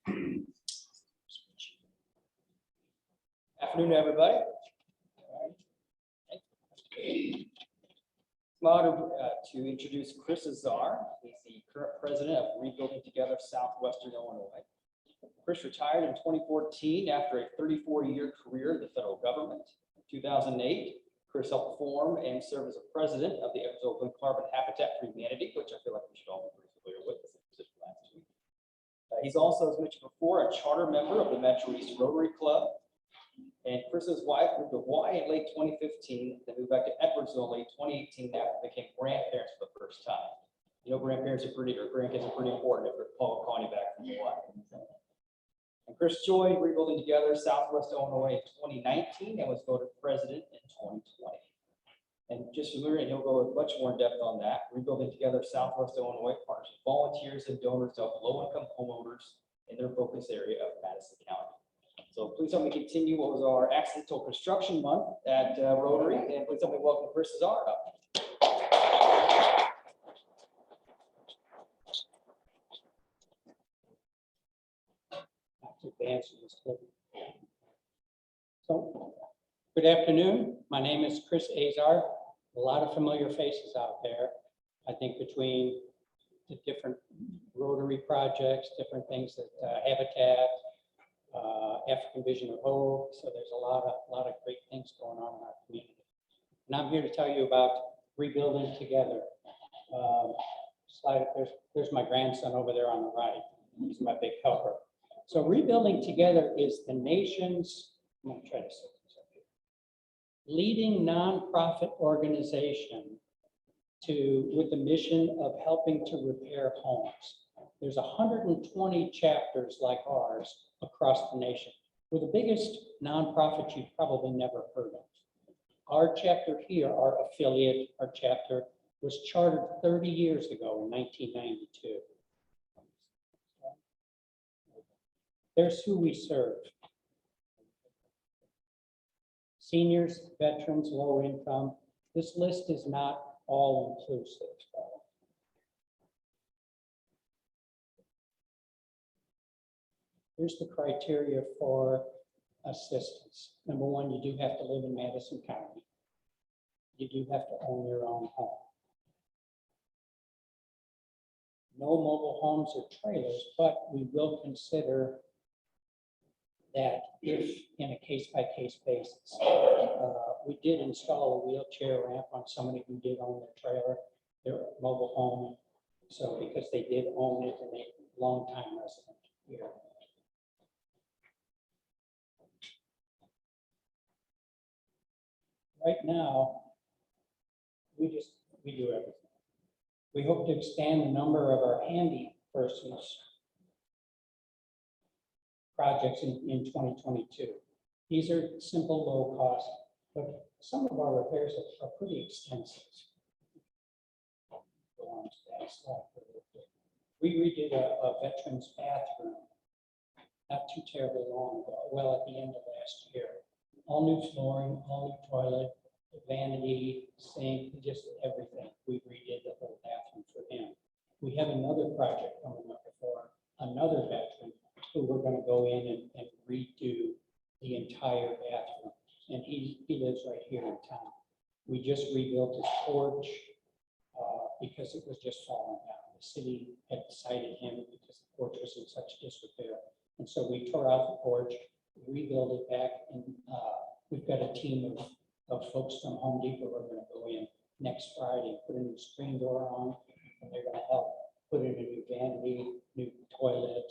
Afternoon, everybody. I'm honored to introduce Chris Azar. He's the current president of Rebuilding Together Southwestern Illinois. Chris retired in 2014 after a 34-year career in the federal government. In 2008, Chris helped form and serve as a president of the Edwardsville Carbon Habitat for Humanity, which I feel like we should all be pretty familiar with. Last week. He's also, as mentioned before, a charter member of the Metro East Rotary Club. And Chris's wife moved to Hawaii in late 2015, then moved back to Edwardsville in late 2018 after they became grandparents for the first time. You know, grandkids are pretty important if they're calling you back from Hawaii. And Chris joined Rebuilding Together Southwest Illinois in 2019 and was voted president in 2020. And just familiar, and he'll go much more in depth on that. Rebuilding Together Southwest Illinois partners with volunteers and donors to help low-income homeowners in their focus area of Madison County. So please help me continue what was our accidental construction month at Rotary, and please help me welcome Chris Azar up. So, good afternoon. My name is Chris Azar. A lot of familiar faces out there. I think between the different Rotary projects, different things that Habitat, African Vision of Hope. So there's a lot of great things going on in our community. And I'm here to tell you about Rebuilding Together. Slide, there's my grandson over there on the right. He's my big helper. So Rebuilding Together is the nation's, I'm going to try to set this up here, leading nonprofit organization with the mission of helping to repair homes. There's 120 chapters like ours across the nation. We're the biggest nonprofit you've probably never heard of. Our chapter here, our affiliate, our chapter, was chartered 30 years ago in 1992. There's who we serve. Seniors, veterans, low income. This list is not all inclusive. Here's the criteria for assistance. Number one, you do have to live in Madison County. You do have to own your own home. No mobile homes or trailers, but we will consider that if in a case-by-case basis. We did install a wheelchair ramp on somebody who did own their trailer, their mobile home. So because they did own it and they long-time resident here. Right now, we do everything. We hope to expand the number of our handy persons projects in 2022. These are simple, low cost, but some of our repairs are pretty extensive. Go on to that slide for a little bit. We redid a veteran's bathroom not too terribly long ago, well at the end of last year. All new flooring, all new toilet, vanity, sink, just everything. We redid the whole bathroom for him. We have another project coming up for another veteran who we're going to go in and redo the entire bathroom. And he lives right here in town. We just rebuilt his porch because it was just falling down. The city had cited him because the porch was in such disrepair. And so we tore out the porch, rebuilt it back, and we've got a team of folks from Home Depot who are going to go in next Friday, put a new screen door on, and they're going to help put in a new vanity, new toilet,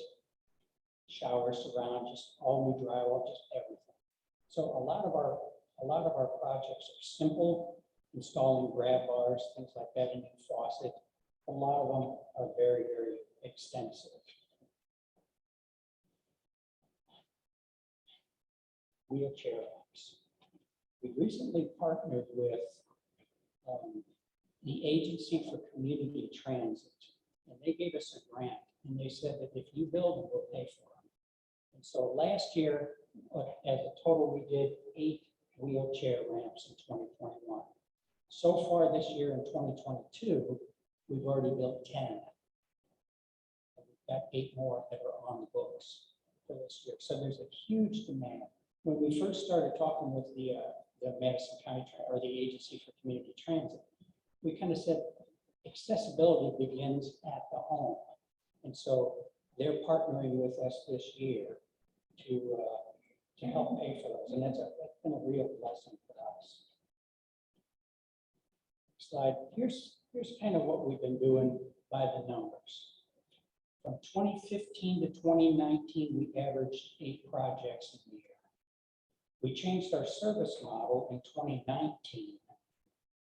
shower surround, just all new drywall, just everything. So a lot of our projects are simple, installing grab bars, things like that, a new faucet. A lot of them are very, very extensive. Wheelchair ramps. We recently partnered with the Agency for Community Transit, and they gave us a grant, and they said that if you build them, we'll pay for them. And so last year, as a total, we did 8 wheelchair ramps in 2021. So far this year in 2022, we've already built 10. got 8 more that are on the books for this year. So there's a huge demand. When we first started talking with the Madison County, or the Agency for Community Transit, we kind of said accessibility begins at the home. And so they're partnering with us this year to help pay for those. And that's been a real blessing for us. Slide. Here's kind of what we've been doing by the numbers. From 2015 to 2019, we averaged 8 projects a year. We changed our service model in 2019,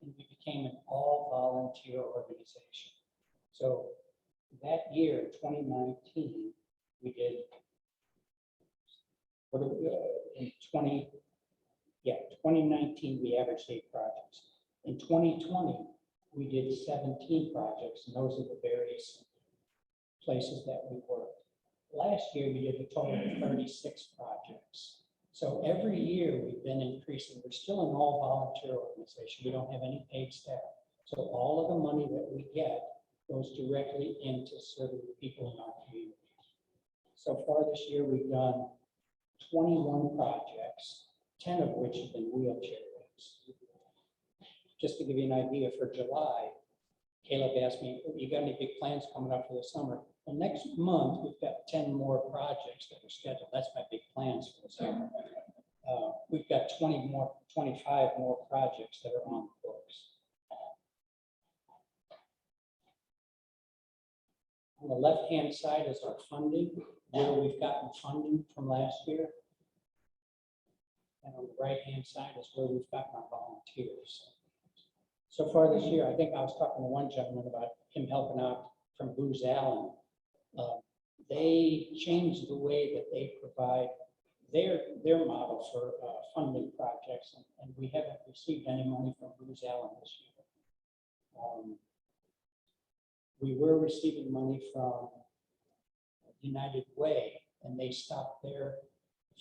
and we became an all-volunteer organization. So that year, in 2019, we did, in 2019, we averaged 8 projects. In 2020, we did 17 projects, and those are the various places that we worked. Last year, we did a total of 36 projects. So every year we've been increasing. We're still an all-volunteer organization. We don't have any paid staff. So all of the money that we get goes directly into serving the people in our community. So far this year, we've done 21 projects, 10 of which have been wheelchair ramps. Just to give you an idea, for July, Caleb asked me, you got any big plans coming up for the summer? Well, next month, we've got 10 more projects that are scheduled. That's my big plans for the summer. We've got 25 more projects that are on the books. On the left-hand side is our funding, where we've gotten funding from last year. And on the right-hand side is where we've gotten our volunteers. So far this year, I think I was talking to one gentleman about him helping out from Booz Allen. They changed the way that they provide their model for funding projects, and we haven't received any money from Booz Allen this year. We were receiving money from United Way, and they stopped their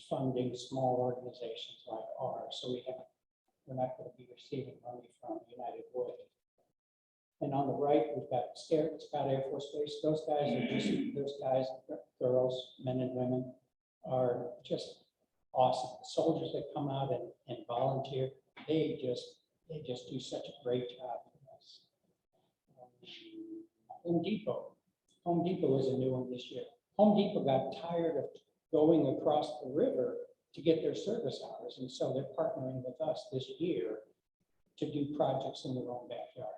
funding small organizations like ours, so we're not going to be receiving money from United Way. And on the right, we've got Scott Air Force Base. Those guys, girls, men and women, are just awesome. The soldiers that come out and volunteer, they just do such a great job for us. Home Depot is a new one this year. Home Depot got tired of going across the river to get their service hours, and so they're partnering with us this year to do projects in their own backyard.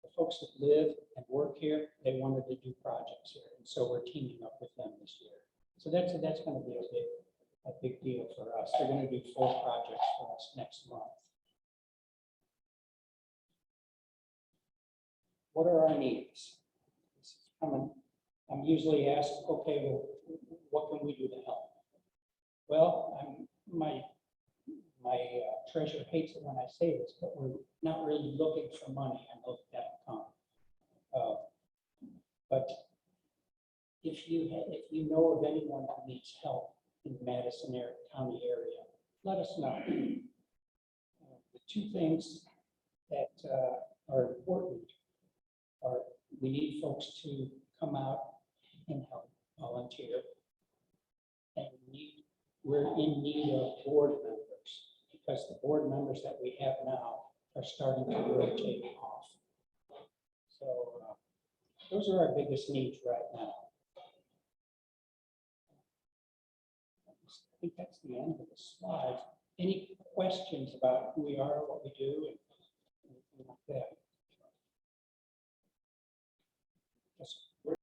The folks that live and work here, they wanted to do projects here, and so we're teaming up with them this year. So that's going to be a big deal for us. They're going to do 4 projects for us next month. What are our needs? This is coming. I'm usually asked, okay, well, what can we do to help? Well, my treasurer hates it when I say this, but we're not really looking for money. I know that will come. But if you know of anyone who needs help in the Madison County area, let us know. The 2 things that are important are we need folks to come out and help volunteer, and we're in need of board members, because the board members that we have now are starting to rotate off. So those are our biggest needs right now. I think that's the end of the slide. Any questions about who we are, what we do, and anything like that?